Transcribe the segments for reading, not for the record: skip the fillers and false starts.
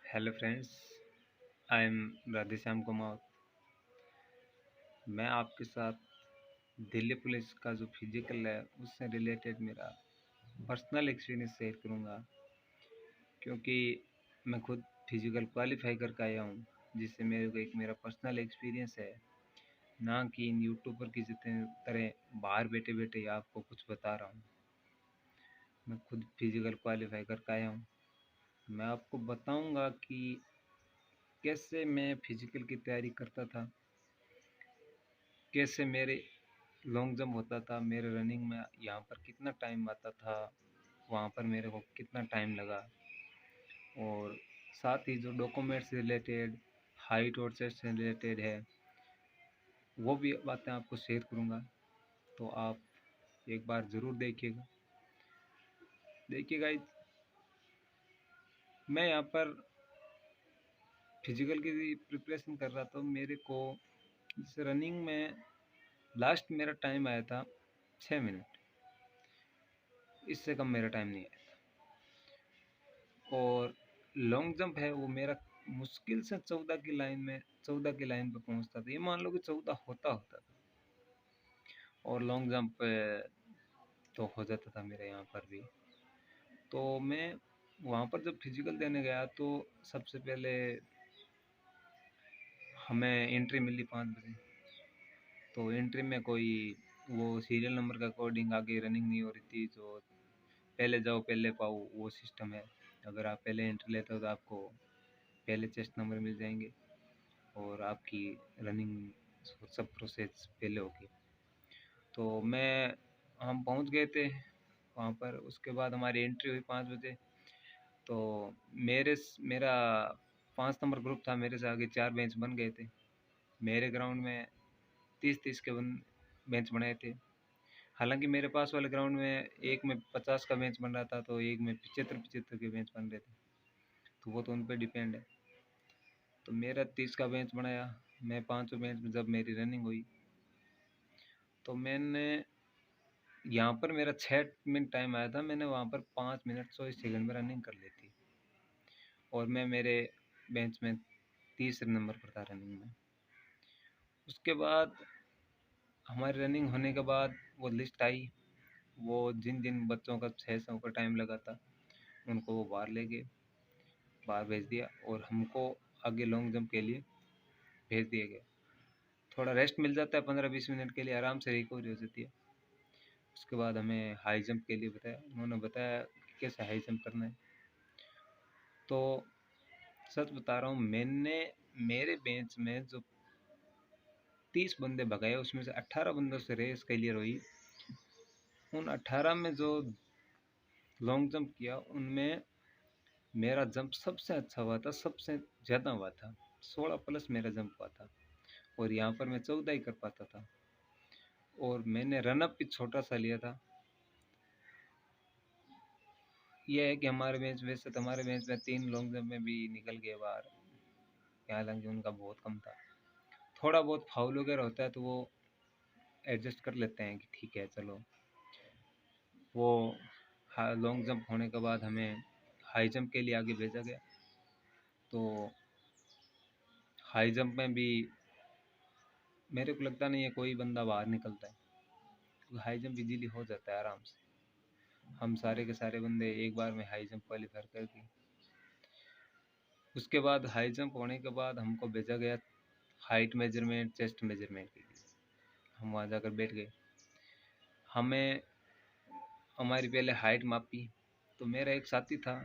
Hello friends, I am Radheshyam Kumar. मैं आपके साथ दिल्ली पुलिस का जो फिजिकल है उससे रिलेटेड मेरा पर्सनल एक्सपीरियंस शेयर करूंगा, क्योंकि मैं खुद फिजिकल क्वालिफाई करके आया हूं, जिससे मेरे को एक मेरा पर्सनल एक्सपीरियंस है। ना कि इन यूट्यूबर की जितने तरह बाहर बैठे बैठे आपको कुछ बता रहा हूँ। मैं खुद फिजिकल क्वालिफाई करके आया हूँ। मैं आपको बताऊंगा कि कैसे मैं फिजिकल की तैयारी करता था, कैसे मेरे लॉन्ग जंप होता था, मेरे रनिंग में यहाँ पर कितना टाइम आता था, वहाँ पर मेरे को कितना टाइम लगा, और साथ ही जो डॉक्यूमेंट्स रिलेटेड हाइट और चेस्ट से रिलेटेड है वो भी बातें आपको शेयर करूँगा। तो आप एक बार ज़रूर देखिएगा। देखिएगा, मैं यहाँ पर फिजिकल की प्रिपरेशन कर रहा था। मेरे को इस रनिंग में लास्ट मेरा टाइम आया था 6 मिनट, इससे कम मेरा टाइम नहीं आया। और लॉन्ग जंप है वो मेरा मुश्किल से 14 की लाइन पे पहुंचता था। ये मान लो कि 14 होता होता था, और लॉन्ग जंप तो हो जाता था मेरे यहाँ पर भी। तो मैं वहाँ पर जब फिजिकल देने गया तो सबसे पहले हमें एंट्री मिली 5 बजे। तो एंट्री में कोई वो सीरियल नंबर का अकॉर्डिंग आगे रनिंग नहीं हो रही थी, जो पहले जाओ पहले पाओ वो सिस्टम है। अगर आप पहले एंट्री लेते हो तो आपको पहले चेस्ट नंबर मिल जाएंगे, और आपकी रनिंग सब प्रोसेस पहले होगी। तो हम पहुंच गए थे वहाँ पर। उसके बाद हमारी एंट्री हुई 5 बजे। तो मेरा 5 नंबर ग्रुप था, मेरे से आगे 4 बेंच बन गए थे। मेरे ग्राउंड में 30-30 के बेंच बनाए थे। हालांकि मेरे पास वाले ग्राउंड में एक में 50 का बेंच बन रहा था, तो एक में 75-75 के बेंच बन रहे थे। तो वो तो उन पर डिपेंड है। तो मेरा 30 का बेंच बनाया। मैं 5 बेंच में जब मेरी रनिंग हुई तो मैंने यहाँ पर मेरा 6 मिनट टाइम आया था। मैंने वहाँ पर 5 मिनट 24 सेकंड में रनिंग कर ली थी, और मैं मेरे बेंच में तीसरे नंबर पर था रनिंग में। उसके बाद हमारी रनिंग होने के बाद वो लिस्ट आई। वो जिन जिन बच्चों का 600 का टाइम लगा था उनको वो बाहर ले गए, बाहर भेज दिया, और हमको आगे लॉन्ग जंप के लिए भेज दिया गया। थोड़ा रेस्ट मिल जाता है, 15-20 मिनट के लिए आराम से रिकवरी हो जाती है। उसके बाद हमें हाई जंप के लिए बताया। उन्होंने बताया कि कैसे हाई जंप करना है। तो सच बता रहा हूँ, मैंने मेरे बेंच में जो 30 बंदे भगाए उसमें से 18 बंदों से रेस क्लियर हुई। उन 18 में जो लॉन्ग जंप किया उनमें मेरा जंप सबसे अच्छा हुआ था, सबसे ज़्यादा हुआ था। 16 प्लस मेरा जंप हुआ था, और यहाँ पर मैं 14 ही कर पाता था। और मैंने रनअप भी छोटा सा लिया था। यह है कि हमारे बेंच वैसे तो हमारे बेंच में 3 लॉन्ग जंप में भी निकल गए बाहर, हालांकि उनका बहुत कम था। थोड़ा बहुत फाउल वगैरह होता है तो वो एडजस्ट कर लेते हैं कि ठीक है चलो। वो लॉन्ग जंप होने के बाद हमें हाई जंप के लिए आगे भेजा गया। तो हाई जंप में भी मेरे को लगता नहीं है कोई बंदा बाहर निकलता है, क्योंकि हाई जंप इजीली हो जाता है आराम से। हम सारे के सारे बंदे एक बार में हाई जंप क्वालीफाई करके, उसके बाद हाई जंप होने के बाद हमको भेजा गया हाइट मेजरमेंट, चेस्ट मेजरमेंट के लिए। हम वहाँ जाकर बैठ गए। हमें हमारी पहले हाइट मापी। तो मेरा एक साथी था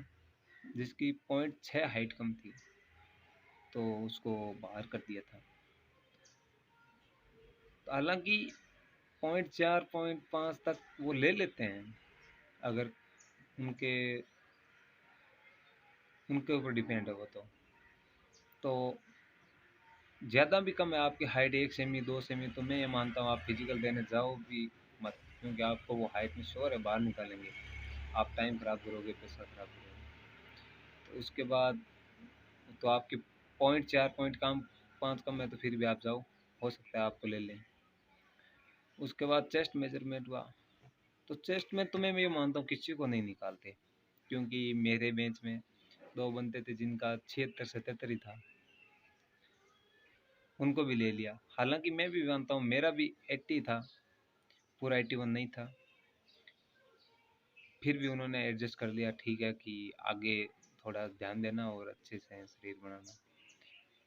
जिसकी 0.6 हाइट कम थी, तो उसको बाहर कर दिया था। तो हालांकि 0.4 0.5 तक वो ले लेते हैं, अगर उनके उनके ऊपर डिपेंड है वो। तो ज़्यादा भी कम है आपकी हाइट 1 सेमी 2 सेमी, तो मैं ये मानता हूँ आप फिजिकल देने जाओ भी मत, क्योंकि आपको वो हाइट में श्योर है बाहर निकालेंगे। आप टाइम खराब करोगे, पैसा खराब करोगे। तो उसके बाद तो आपकी 0.4 0.5 कम है, तो फिर भी आप जाओ, हो सकता है आपको ले लें। उसके बाद चेस्ट मेजरमेंट हुआ। तो चेस्ट में तो मैं ये मानता हूँ किसी को नहीं निकालते, क्योंकि मेरे बेंच में 2 बनते थे जिनका 76-77 ही था, उनको भी ले लिया। हालांकि मैं भी मानता हूँ मेरा भी 80 था, पूरा 81 नहीं था, फिर भी उन्होंने एडजस्ट कर लिया। ठीक है कि आगे थोड़ा ध्यान देना और अच्छे से शरीर बनाना,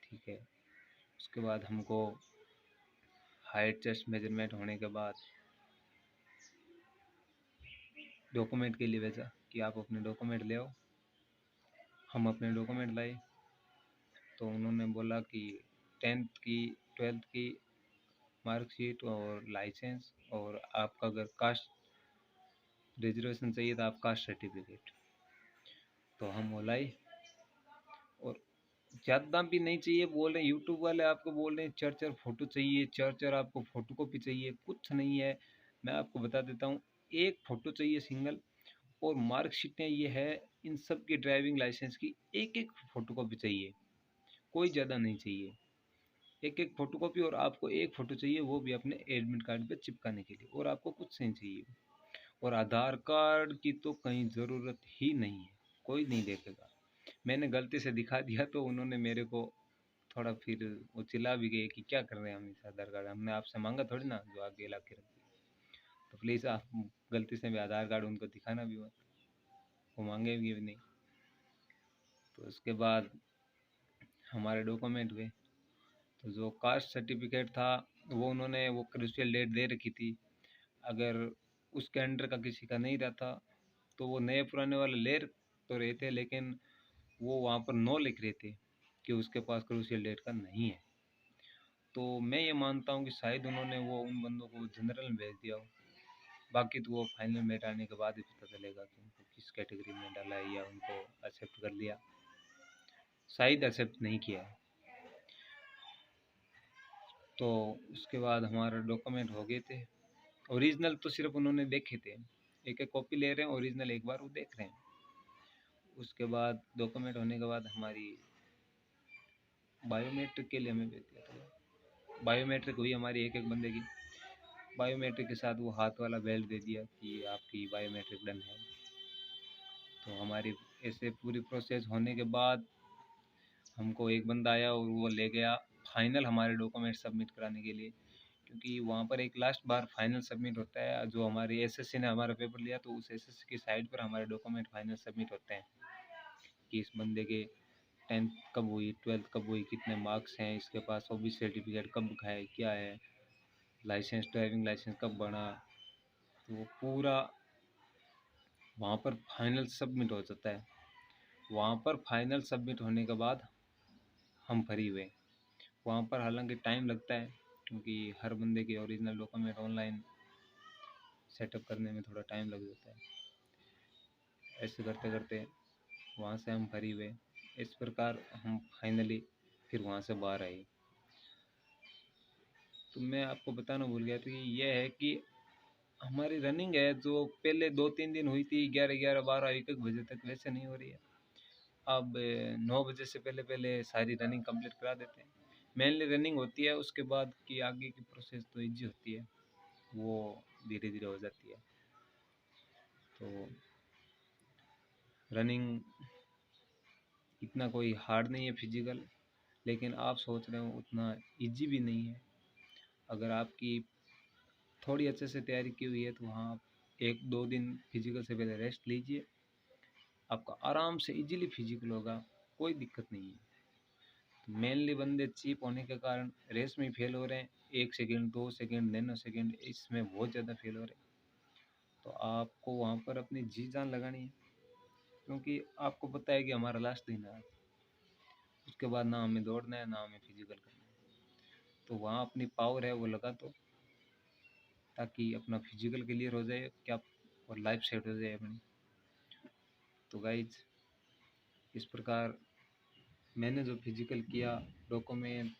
ठीक है। उसके बाद हमको हाइट चेस्ट मेजरमेंट होने के बाद डॉक्यूमेंट के लिए भेजा कि आप अपने डॉक्यूमेंट ले आओ। हम अपने डॉक्यूमेंट लाए तो उन्होंने बोला कि 10th की 12th की मार्कशीट और लाइसेंस, और आपका अगर कास्ट रिजर्वेशन चाहिए तो आप कास्ट सर्टिफिकेट। तो हम वो लाए, और ज़्यादा भी नहीं चाहिए। बोल रहे हैं यूट्यूब वाले आपको बोल रहे हैं 4-4 फ़ोटो चाहिए, 4-4 आपको फ़ोटो कॉपी चाहिए, कुछ नहीं है। मैं आपको बता देता हूँ, एक फ़ोटो चाहिए सिंगल, और मार्कशीटें ये है इन सब की ड्राइविंग लाइसेंस की एक एक फ़ोटो कॉपी चाहिए, कोई ज़्यादा नहीं चाहिए। एक एक फ़ोटो कॉपी, और आपको एक फ़ोटो चाहिए वो भी अपने एडमिट कार्ड पे चिपकाने के लिए, और आपको कुछ नहीं चाहिए। और आधार कार्ड की तो कहीं ज़रूरत ही नहीं है, कोई नहीं देखेगा। मैंने गलती से दिखा दिया तो उन्होंने मेरे को थोड़ा फिर वो चिल्ला भी गए कि क्या कर रहे हैं हम इस आधार कार्ड, हमने आपसे मांगा थोड़ी ना जो आगे ला के रख दिया। तो प्लीज़ आप गलती से भी आधार कार्ड उनको दिखाना भी मत, वो मांगेंगे भी नहीं। तो उसके बाद हमारे डॉक्यूमेंट हुए, तो जो कास्ट सर्टिफिकेट था वो उन्होंने वो क्रूशियल डेट दे रखी थी, अगर उसके अंडर का किसी का नहीं रहता तो वो नए पुराने वाले ले तो रहे थे, लेकिन वो वहाँ पर नो लिख रहे थे कि उसके पास क्रूशियल डेट का नहीं है। तो मैं ये मानता हूँ कि शायद उन्होंने वो उन बंदों को जनरल में भेज दिया हो। बाकी तो वो फाइनल में डालने के बाद ही पता चलेगा कि उनको किस कैटेगरी में डाला है, या उनको एक्सेप्ट कर लिया, शायद एक्सेप्ट नहीं किया है। तो उसके बाद हमारा डॉक्यूमेंट हो गए थे। ओरिजिनल तो सिर्फ उन्होंने देखे थे, एक एक कॉपी ले रहे हैं, ओरिजिनल एक बार वो देख रहे हैं। उसके बाद डॉक्यूमेंट होने के बाद हमारी बायोमेट्रिक के लिए हमें भेज दिया था। बायोमेट्रिक हुई हमारी एक एक बंदे की। बायोमेट्रिक के साथ वो हाथ वाला बेल्ट दे दिया कि आपकी बायोमेट्रिक डन है। तो हमारी ऐसे पूरी प्रोसेस होने के बाद हमको एक बंदा आया और वो ले गया फाइनल हमारे डॉक्यूमेंट सबमिट कराने के लिए, क्योंकि वहाँ पर एक लास्ट बार फाइनल सबमिट होता है। जो हमारी एसएससी ने हमारा पेपर लिया तो उस एसएससी की साइट पर हमारे डॉक्यूमेंट फाइनल सबमिट होते हैं कि इस बंदे के 10th कब हुई, 12th कब हुई, कितने मार्क्स हैं इसके पास, ओबीसी सर्टिफिकेट कब है, क्या है, लाइसेंस ड्राइविंग लाइसेंस कब बना। तो वो पूरा वहाँ पर फाइनल सबमिट हो जाता है। वहाँ पर फाइनल सबमिट होने के बाद हम फ्री हुए। वहाँ पर हालांकि टाइम लगता है, क्योंकि हर बंदे के ओरिजिनल डॉक्यूमेंट ऑनलाइन सेटअप करने में थोड़ा टाइम लग जाता है। ऐसे करते करते वहाँ से हम फ्री हुए। इस प्रकार हम फाइनली फिर वहाँ से बाहर आए। तो मैं आपको बताना भूल गया था कि यह है कि हमारी रनिंग है जो पहले 2-3 दिन हुई थी 11-11, 12-1 बजे तक, वैसे नहीं हो रही है। अब 9 बजे से पहले पहले सारी रनिंग कंप्लीट करा देते हैं। मेनली रनिंग होती है, उसके बाद की आगे की प्रोसेस तो ईजी होती है, वो धीरे धीरे हो जाती है। तो रनिंग इतना कोई हार्ड नहीं है फिजिकल, लेकिन आप सोच रहे हो उतना इजी भी नहीं है। अगर आपकी थोड़ी अच्छे से तैयारी की हुई है तो हाँ, आप 1-2 दिन फिजिकल से पहले रेस्ट लीजिए, आपका आराम से इजीली फिजिकल होगा, कोई दिक्कत नहीं है। मेनली बंदे चीप होने के कारण रेस में फेल हो रहे हैं, 1 सेकेंड 2 सेकेंड नैनो सेकेंड इसमें बहुत ज़्यादा फेल हो रहे हैं। तो आपको वहाँ पर अपनी जी जान लगानी है, क्योंकि आपको पता है कि हमारा लास्ट दिन है। उसके बाद ना हमें दौड़ना है ना हमें फिजिकल करना है। तो वहाँ अपनी पावर है वो लगा दो, ताकि अपना फिजिकल क्लियर हो जाए क्या, और लाइफ सेट हो जाए अपनी। तो गाइज इस प्रकार मैंने जो फिजिकल किया, डॉक्यूमेंट,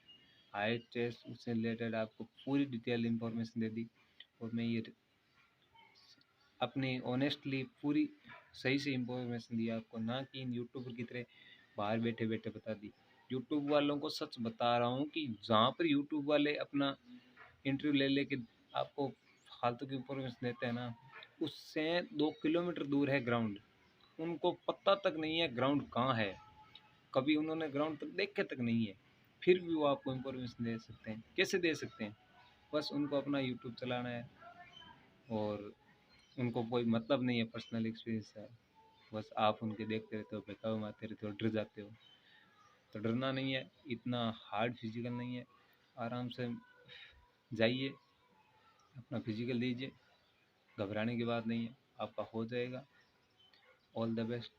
हाइट टेस्ट, उससे रिलेटेड आपको पूरी डिटेल इंफॉर्मेशन दे दी। और मैं ये अपनी ऑनेस्टली पूरी सही से इंफॉर्मेशन दी आपको, ना कि इन यूट्यूबर की तरह बाहर बैठे बैठे बता दी। यूट्यूब वालों को सच बता रहा हूँ कि जहाँ पर यूट्यूब वाले अपना इंटरव्यू ले लेके आपको फालतू की इंफॉर्मेशन देते हैं ना, उससे 2 किलोमीटर दूर है ग्राउंड, उनको पता तक नहीं है ग्राउंड कहाँ है, कभी उन्होंने ग्राउंड तक देखे तक नहीं है, फिर भी वो आपको इन्फॉर्मेशन दे सकते हैं। कैसे दे सकते हैं? बस उनको अपना यूट्यूब चलाना है और उनको कोई मतलब नहीं है पर्सनल एक्सपीरियंस है, बस आप उनके देखते रहते हो, बहकावे मारते रहते हो, डर जाते हो। तो डरना नहीं है, इतना हार्ड फिजिकल नहीं है, आराम से जाइए, अपना फिजिकल दीजिए, घबराने की बात नहीं है, आपका हो जाएगा। All the best.